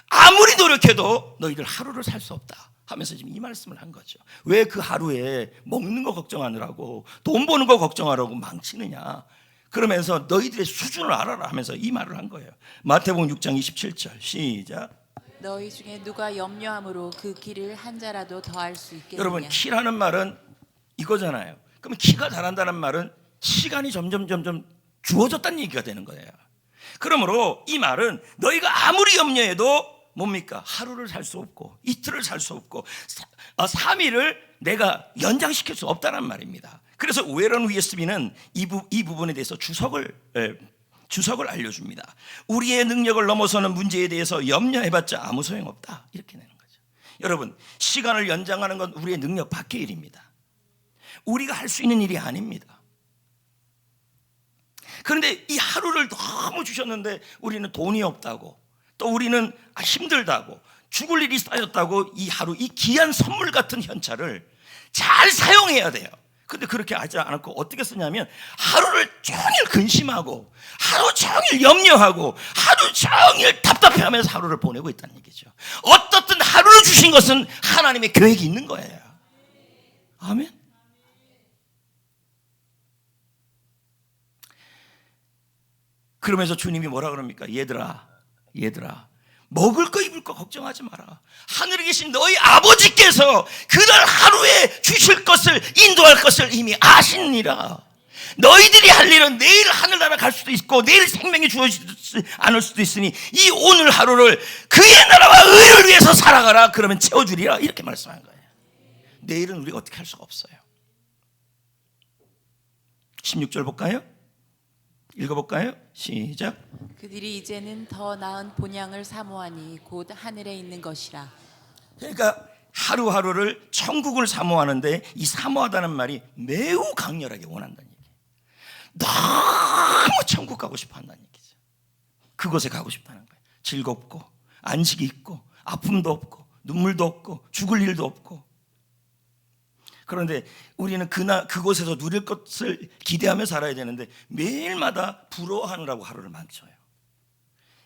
아무리 노력해도 너희들 하루를 살 수 없다 하면서 지금 이 말씀을 한 거죠. 왜 그 하루에 먹는 거 걱정하느라고, 돈 버는 거 걱정하라고 망치느냐, 그러면서 너희들의 수준을 알아라 하면서 이 말을 한 거예요. 마태복음 6장 27절 시작. 너희 중에 누가 염려함으로 그 길을 한 자라도 더할 수 있겠느냐. 여러분, 키라는 말은 이거잖아요. 그러면 키가 자란다는 말은 시간이 점점 주어졌다는 얘기가 되는 거예요. 그러므로 이 말은 너희가 아무리 염려해도 뭡니까? 하루를 살 수 없고 이틀을 살 수 없고 3일을 내가 연장시킬 수 없다는 말입니다. 그래서 웨런 위에스비는 이 부분에 대해서 주석을 알려줍니다. 우리의 능력을 넘어서는 문제에 대해서 염려해봤자 아무 소용없다, 이렇게 내는 거죠. 여러분, 시간을 연장하는 건 우리의 능력 밖의 일입니다. 우리가 할 수 있는 일이 아닙니다. 그런데 이 하루를 너무 주셨는데 우리는 돈이 없다고, 또 우리는 힘들다고, 죽을 일이 쌓였다고 이 하루, 이 귀한 선물 같은 현찰을 잘 사용해야 돼요. 근데 그렇게 하지 않고 어떻게 쓰냐면 하루를 종일 근심하고 하루 종일 염려하고 하루 종일 답답해하면서 하루를 보내고 있다는 얘기죠. 어떻든 하루를 주신 것은 하나님의 계획이 있는 거예요. 아멘. 그러면서 주님이 뭐라 그럽니까? 얘들아 먹을 거 입을 거 걱정하지 마라. 하늘에 계신 너희 아버지께서 그날 하루에 주실 것을, 인도할 것을 이미 아시느니라. 너희들이 할 일은 내일 하늘나라 갈 수도 있고 내일 생명이 주어지지 않을 수도 있으니 이 오늘 하루를 그의 나라와 의를 위해서 살아가라. 그러면 채워주리라, 이렇게 말씀한 거예요. 내일은 우리가 어떻게 할 수가 없어요. 16절 볼까요? 읽어볼까요? 시작. 그들이 이제는 더 나은 본향을 사모하니 곧 하늘에 있는 것이라. 그러니까 하루하루를 천국을 사모하는데 이 사모하다는 말이 매우 강렬하게 원한다는 얘기예요. 너무 천국 가고 싶어 한다는 얘기죠. 그곳에 가고 싶다는 거예요. 즐겁고 안식이 있고 아픔도 없고 눈물도 없고 죽을 일도 없고. 그런데 우리는 그곳에서 누릴 것을 기대하며 살아야 되는데 매일마다 부러워하느라고 하루를 망쳐요.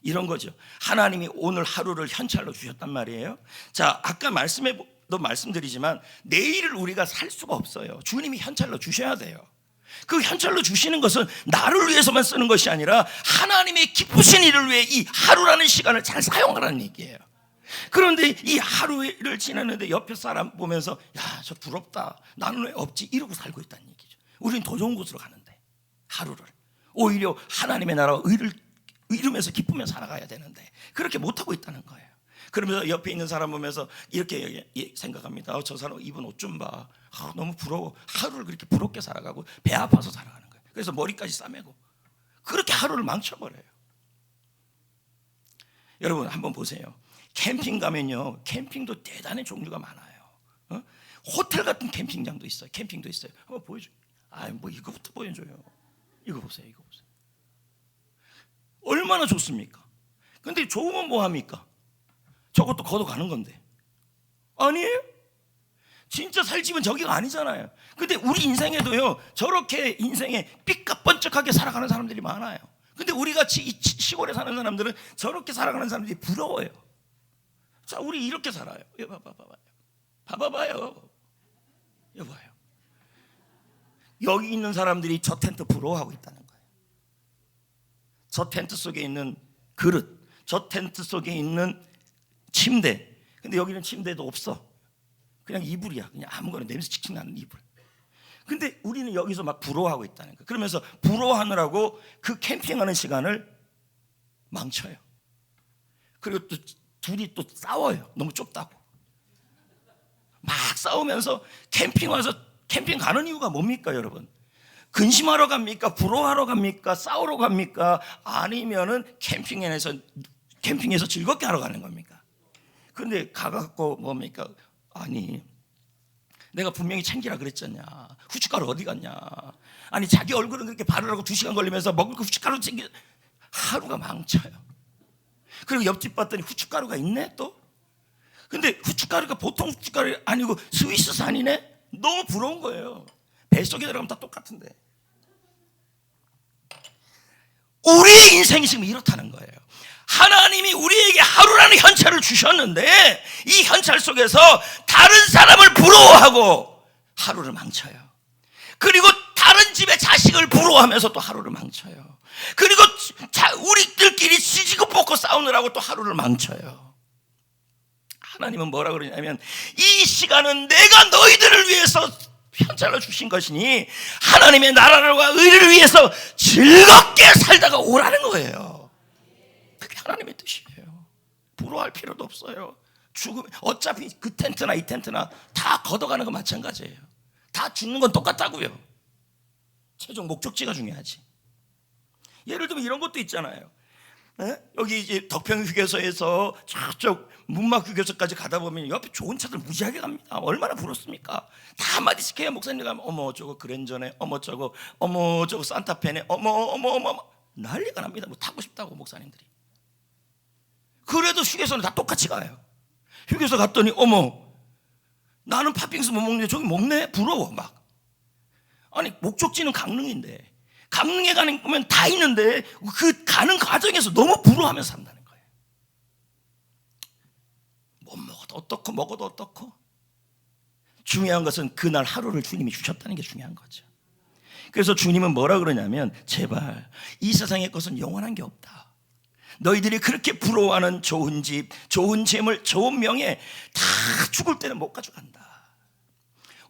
이런 거죠. 하나님이 오늘 하루를 현찰로 주셨단 말이에요. 자, 아까 말씀드리지만 내일을 우리가 살 수가 없어요. 주님이 현찰로 주셔야 돼요. 그 현찰로 주시는 것은 나를 위해서만 쓰는 것이 아니라 하나님의 기쁘신 일을 위해 이 하루라는 시간을 잘 사용하라는 얘기예요. 그런데 이 하루를 지났는데 옆에 사람 보면서 야, 저 부럽다, 나는 왜 없지, 이러고 살고 있다는 얘기죠. 우리는 더 좋은 곳으로 가는데 하루를 오히려 하나님의 나라와 의를 이루면서 기쁘며 살아가야 되는데 그렇게 못하고 있다는 거예요. 그러면서 옆에 있는 사람 보면서 이렇게 생각합니다. 저 사람 입은 옷 좀 봐, 너무 부러워. 하루를 그렇게 부럽게 살아가고 배 아파서 살아가는 거예요. 그래서 머리까지 싸매고 그렇게 하루를 망쳐버려요. 여러분 한번 보세요. 캠핑 가면요, 캠핑도 대단히 종류가 많아요. 호텔 같은 캠핑장도 있어요. 캠핑도 있어요. 한번 보여줘요. 뭐 이거부터 보여줘요. 이거 보세요. 얼마나 좋습니까? 근데 좋으면 뭐 합니까? 저것도 걷어가는 건데. 아니에요? 진짜 살 집은 저기가 아니잖아요. 근데 우리 인생에도요, 저렇게 인생에 삐까뻔쩍하게 살아가는 사람들이 많아요. 근데 우리 같이 이 시골에 사는 사람들은 저렇게 살아가는 사람들이 부러워요. 자, 우리 이렇게 살아요. 봐봐요. 여봐요. 여기 있는 사람들이 저 텐트 부러워하고 있다는 거예요. 저 텐트 속에 있는 그릇, 저 텐트 속에 있는 침대. 근데 여기는 침대도 없어. 그냥 이불이야. 그냥 아무거나 냄새 칙칙 나는 이불. 근데 우리는 여기서 막 부러워하고 있다는 거예요. 그러면서 부러워하느라고 그 캠핑하는 시간을 망쳐요. 그리고 또 둘이 또 싸워요. 너무 좁다고. 막 싸우면서 캠핑 와서 캠핑 가는 이유가 뭡니까, 여러분? 근심하러 갑니까? 부러워하러 갑니까? 싸우러 갑니까? 아니면은 캠핑에서 즐겁게 하러 가는 겁니까? 근데 가갖고 뭡니까? 아니, 내가 분명히 챙기라 그랬잖냐. 후춧가루 어디 갔냐. 아니, 자기 얼굴은 그렇게 바르라고 2시간 걸리면서 먹을 거 후춧가루 챙겨. 하루가 망쳐요. 그리고 옆집 봤더니 후춧가루가 있네 또. 근데 후춧가루가 보통 후춧가루 아니고 스위스산이네. 너무 부러운 거예요. 뱃속에 들어가면 다 똑같은데. 우리의 인생이 지금 이렇다는 거예요. 하나님이 우리에게 하루라는 현찰을 주셨는데 이 현찰 속에서 다른 사람을 부러워하고 하루를 망쳐요. 그리고 다른 집의 자식을 부러워하면서 또 하루를 망쳐요. 그리고 우리들끼리 지지고 볶고 싸우느라고 또 하루를 망쳐요. 하나님은 뭐라 그러냐면 이 시간은 내가 너희들을 위해서 현찰로 주신 것이니 하나님의 나라와 의를 위해서 즐겁게 살다가 오라는 거예요. 그게 하나님의 뜻이에요. 부러워할 필요도 없어요. 죽음, 어차피 그 텐트나 이 텐트나 다 걷어가는 거 마찬가지예요. 다 죽는 건 똑같다고요. 최종 목적지가 중요하지. 예를 들면 이런 것도 있잖아요. 여기 이제 덕평 휴게소에서 저쪽 문막 휴게소까지 가다 보면 옆에 좋은 차들 무지하게 갑니다. 얼마나 부럽습니까? 다 한마디씩 해요. 목사님 가면 어머 저거 그랜저네, 어머 저거 산타페네, 어머 난리가 납니다. 뭐 타고 싶다고 목사님들이. 그래도 휴게소는 다 똑같이 가요. 휴게소 갔더니 어머 나는 팥빙수 못 먹는데 저기 먹네? 부러워 막. 아니 목적지는 강릉인데 강릉에 가는 거면 다 있는데 그 가는 과정에서 너무 부러워하면서 산다는 거예요. 못 먹어도 어떻고 먹어도 어떻고. 중요한 것은 그날 하루를 주님이 주셨다는 게 중요한 거죠. 그래서 주님은 뭐라 그러냐면 제발 이 세상의 것은 영원한 게 없다. 너희들이 그렇게 부러워하는 좋은 집, 좋은 재물, 좋은 명예 다 죽을 때는 못 가져간다.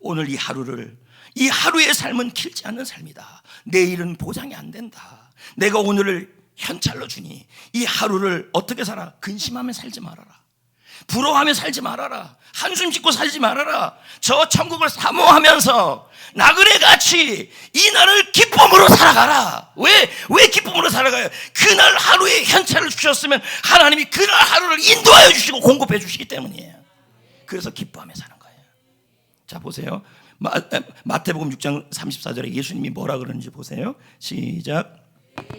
오늘 이 하루의 삶은 길지 않는 삶이다. 내일은 보장이 안 된다. 내가 오늘을 현찰로 주니 이 하루를 어떻게 살아? 근심하며 살지 말아라. 부러워하며 살지 말아라. 한숨 짓고 살지 말아라. 저 천국을 사모하면서 나그네같이 이 날을 기쁨으로 살아가라. 왜 기쁨으로 살아가요? 그날 하루에 현찰을 주셨으면 하나님이 그날 하루를 인도하여 주시고 공급해 주시기 때문이에요. 그래서 기뻐하며 사는 거예요. 자 보세요. 마태복음 6장 34절에 예수님이 뭐라 그러는지 보세요. 시작.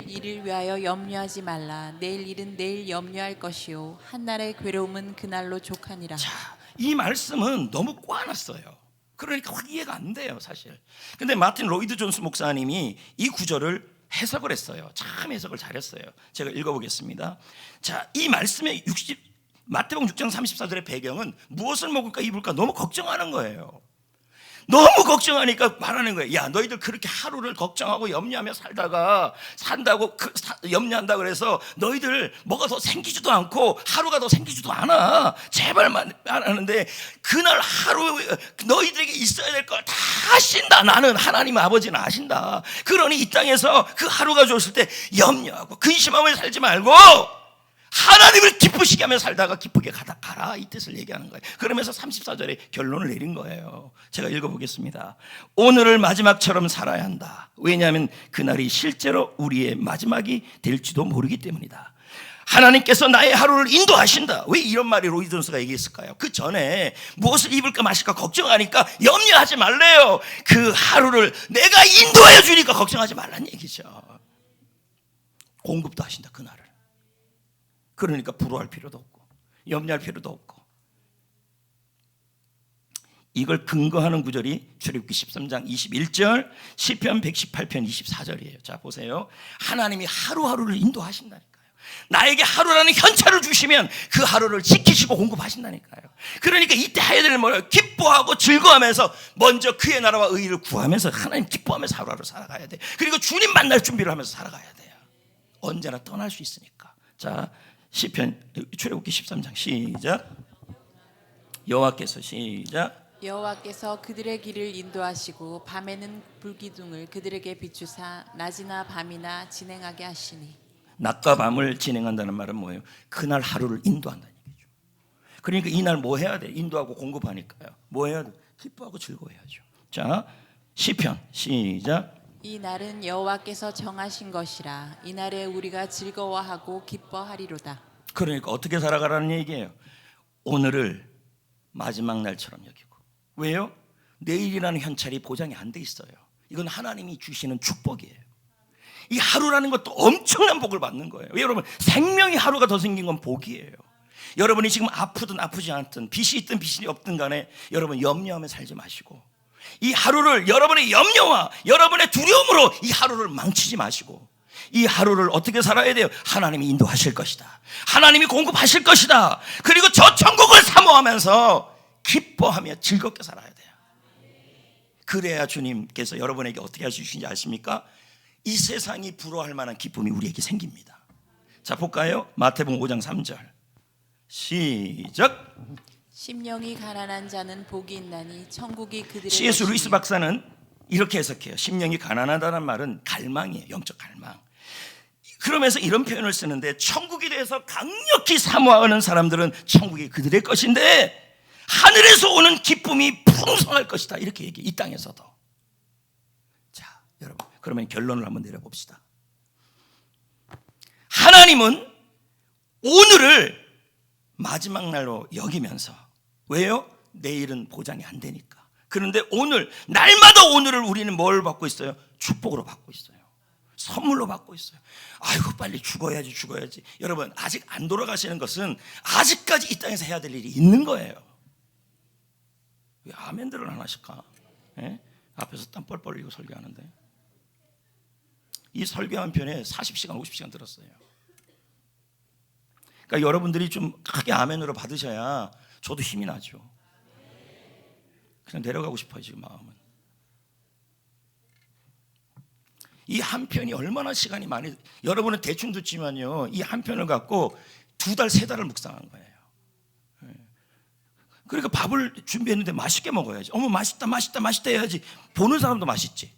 이를 위하여 염려하지 말라. 내일 일은 내일 염려할 것이요 한날의 괴로움은 그날로 족하니라. 자, 이 말씀은 너무 꽈놨어요. 그러니까 확 이해가 안 돼요 사실. 근데 마틴 로이드 존스 목사님이 이 구절을 해석을 했어요. 참 해석을 잘했어요. 제가 읽어보겠습니다. 자, 이 말씀의 마태복음 6장 34절의 배경은 무엇을 먹을까 입을까 너무 걱정하는 거예요. 너무 걱정하니까 말하는 거예요. 야, 너희들 그렇게 하루를 걱정하고 염려하며 산다고 염려한다 그래서 너희들 뭐가 더 생기지도 않고 하루가 더 생기지도 않아. 제발만 하는데 그날 하루 너희들에게 있어야 될 걸 다 아신다. 나는 하나님 아버지는 아신다. 그러니 이 땅에서 그 하루가 좋았을 때 염려하고 근심하며 살지 말고 하나님을 기쁘시게 하며 살다가 기쁘게 가라 이 뜻을 얘기하는 거예요. 그러면서 34절에 결론을 내린 거예요. 제가 읽어보겠습니다. 오늘을 마지막처럼 살아야 한다. 왜냐하면 그날이 실제로 우리의 마지막이 될지도 모르기 때문이다. 하나님께서 나의 하루를 인도하신다. 왜 이런 말이 로이드 존스가 얘기했을까요? 그 전에 무엇을 입을까 마실까 걱정하니까 염려하지 말래요. 그 하루를 내가 인도하여 주니까 걱정하지 말란 얘기죠. 공급도 하신다 그날을. 그러니까 부러워할 필요도 없고 염려할 필요도 없고. 이걸 근거하는 구절이 출애굽기 13장 21절 시편 118편 24절이에요. 자 보세요. 하나님이 하루하루를 인도하신다니까요. 나에게 하루라는 현찰을 주시면 그 하루를 지키시고 공급하신다니까요. 그러니까 이때 해야 될 뭐예요? 기뻐하고 즐거워하면서 먼저 그의 나라와 의를 구하면서 하나님 기뻐하면서 하루하루 살아가야 돼. 그리고 주님 만날 준비를 하면서 살아가야 돼요. 언제나 떠날 수 있으니까. 자 시편 출애굽기 13장 시작. 여호와께서 시작. 여호와께서 그들의 길을 인도하시고 밤에는 불기둥을 그들에게 비추사 낮이나 밤이나 진행하게 하시니. 낮과 밤을 진행한다는 말은 뭐예요? 그날 하루를 인도한다는 얘기죠. 그러니까 이날 뭐 해야 돼? 인도하고 공급하니까요. 뭐 해야 돼? 기뻐하고 즐거워해야죠. 자 시편 시작. 이 날은 여호와께서 정하신 것이라 이 날에 우리가 즐거워하고 기뻐하리로다. 그러니까 어떻게 살아가라는 얘기예요? 오늘을 마지막 날처럼 여기고. 왜요? 내일이라는 현찰이 보장이 안 돼 있어요. 이건 하나님이 주시는 축복이에요. 이 하루라는 것도 엄청난 복을 받는 거예요. 여러분 생명이 하루가 더 생긴 건 복이에요. 여러분이 지금 아프든 아프지 않든 빚이 있든 빚이 없든 간에 여러분 염려하며 살지 마시고 이 하루를 여러분의 염려와 여러분의 두려움으로 이 하루를 망치지 마시고 이 하루를 어떻게 살아야 돼요? 하나님이 인도하실 것이다. 하나님이 공급하실 것이다. 그리고 저 천국을 사모하면서 기뻐하며 즐겁게 살아야 돼요. 그래야 주님께서 여러분에게 어떻게 하시는지 아십니까? 이 세상이 부러워할 만한 기쁨이 우리에게 생깁니다. 자, 볼까요? 마태복음 5장 3절 시작. 심령이 가난한 자는 복이 있나니 천국이 그들의 C.S. 것이니. 루이스 박사는 이렇게 해석해요. 심령이 가난하다는 말은 갈망이에요. 영적 갈망. 그러면서 이런 표현을 쓰는데 천국에 대해서 강력히 사모하는 사람들은 천국이 그들의 것인데 하늘에서 오는 기쁨이 풍성할 것이다. 이렇게 얘기해요. 이 땅에서도. 자, 여러분, 그러면 결론을 한번 내려봅시다. 하나님은 오늘을 마지막 날로 여기면서, 왜요? 내일은 보장이 안 되니까. 그런데 오늘, 날마다 오늘을 우리는 뭘 받고 있어요? 축복으로 받고 있어요. 선물로 받고 있어요. 아이고, 빨리 죽어야지. 여러분, 아직 안 돌아가시는 것은 아직까지 이 땅에서 해야 될 일이 있는 거예요. 왜 아멘들을 안 하실까? 예? 앞에서 땀 뻘뻘 흘리고 설교하는데. 이 설교한 편에 40시간, 50시간 들었어요. 그러니까 여러분들이 좀 크게 아멘으로 받으셔야 저도 힘이 나죠. 그냥 내려가고 싶어요, 지금 마음은. 이 한 편이 얼마나 시간이 많이, 여러분은 대충 듣지만요, 이 한 편을 갖고 2달, 3달을 묵상한 거예요. 그러니까 밥을 준비했는데 맛있게 먹어야지. 어머, 맛있다 해야지. 보는 사람도 맛있지.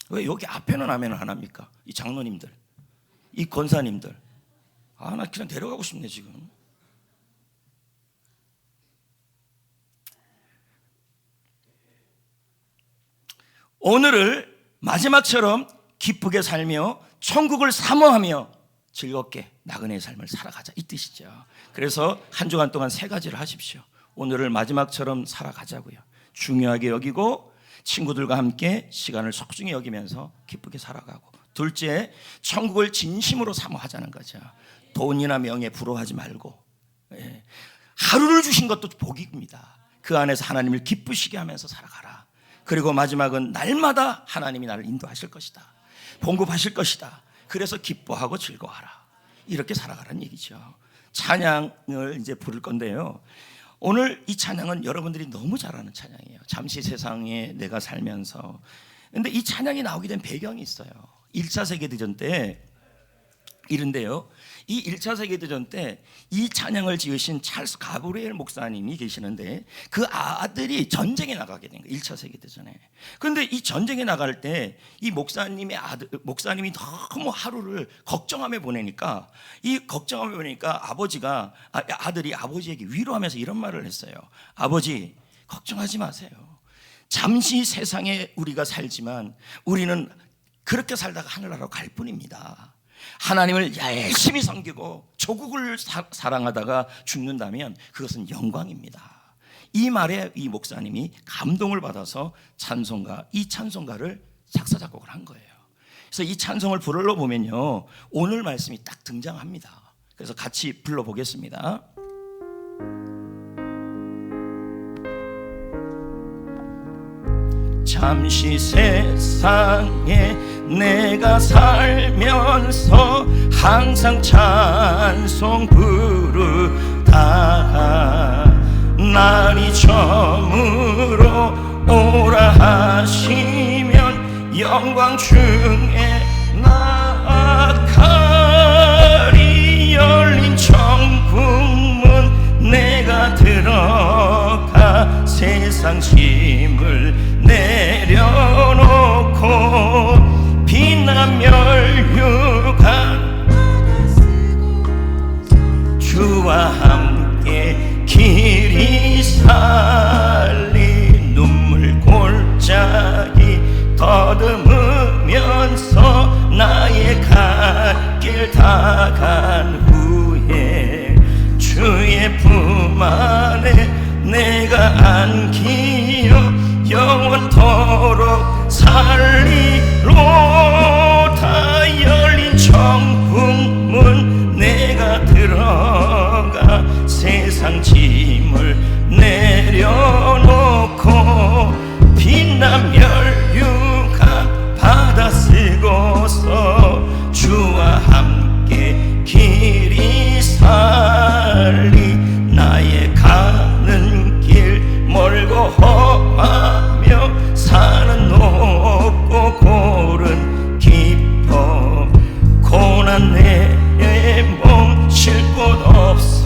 왜 여기 앞에는 아멘을 안 합니까? 이 장로님들, 이 권사님들. 아, 나 그냥 데려가고 싶네 지금. 오늘을 마지막처럼 기쁘게 살며 천국을 사모하며 즐겁게 나그네의 삶을 살아가자, 이 뜻이죠. 그래서 한 주간 동안 3가지를 하십시오. 오늘을 마지막처럼 살아가자고요. 중요하게 여기고 친구들과 함께 시간을 소중히 여기면서 기쁘게 살아가고, 둘째, 천국을 진심으로 사모하자는 거죠. 돈이나 명예 부러워하지 말고, 하루를 주신 것도 복입니다. 그 안에서 하나님을 기쁘시게 하면서 살아가라. 그리고 마지막은 날마다 하나님이 나를 인도하실 것이다, 공급하실 것이다. 그래서 기뻐하고 즐거워하라. 이렇게 살아가라는 얘기죠. 찬양을 이제 부를 건데요, 오늘 이 찬양은 여러분들이 너무 잘 아는 찬양이에요. 잠시 세상에 내가 살면서. 근데 이 찬양이 나오게 된 배경이 있어요. 1차 세계대전 때 이른데요, 이 1차 세계대전 때 이 찬양을 지으신 찰스 가브리엘 목사님이 계시는데, 그 아들이 전쟁에 나가게 된 거예요, 1차 세계대전에. 그런데 이 전쟁에 나갈 때 이 목사님의 목사님이 너무 하루를 걱정하며 보내니까, 아버지가, 아들이 아버지에게 위로하면서 이런 말을 했어요. 아버지, 걱정하지 마세요. 잠시 세상에 우리가 살지만 우리는 그렇게 살다가 하늘나라로 갈 뿐입니다. 하나님을 열심히 섬기고 조국을 사랑하다가 죽는다면 그것은 영광입니다. 이 말에 이 목사님이 감동을 받아서 이 찬송가를 작사 작곡을 한 거예요. 그래서 이 찬송을 부르러 보면요, 오늘 말씀이 딱 등장합니다. 그래서 같이 불러보겠습니다. 잠시 세상에 내가 살면서 항상 찬송 부르다가 날이 저물어 오라 하시면 영광 중에 나아가리. 열린 천국문 내가 들어가 세상 짐을 내려놓고 빛난 멸류관 주와 함께 길이 살리. 눈물 골짜기 더듬으면서 나의 갈 길 다 간 후에 주의 품 안에 내가 안기어 영원토록 살리로다. 열린 천국문 내가 들어가 세상 짐을 내려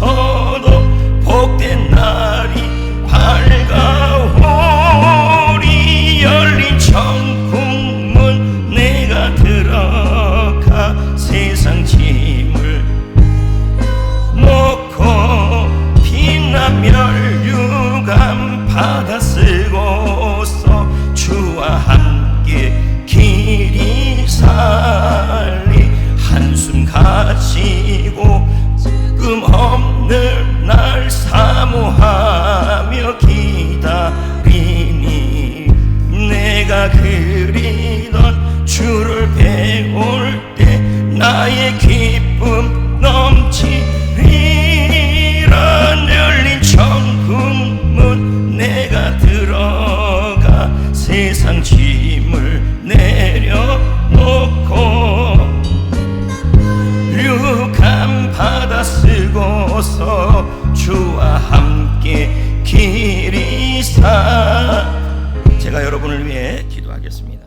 넘어서도 복된 날이 밝아오리. 열린 천국문 내가 들어가 세상 짐을 놓고 빛난 멸류관 받아 쓰고서 주와 함께 길이 살리. 한숨 가지고 금 없는 날 사모하며 기다리니. 내가 그리던 주를 배울 때 나의 기쁨 넘치리라. 열린 천국문 내가 들어가 세상 짐을 내려놓고 류관 받아 쓰고서 주와 함께 길이 사. 제가 여러분을 위해 기도하겠습니다.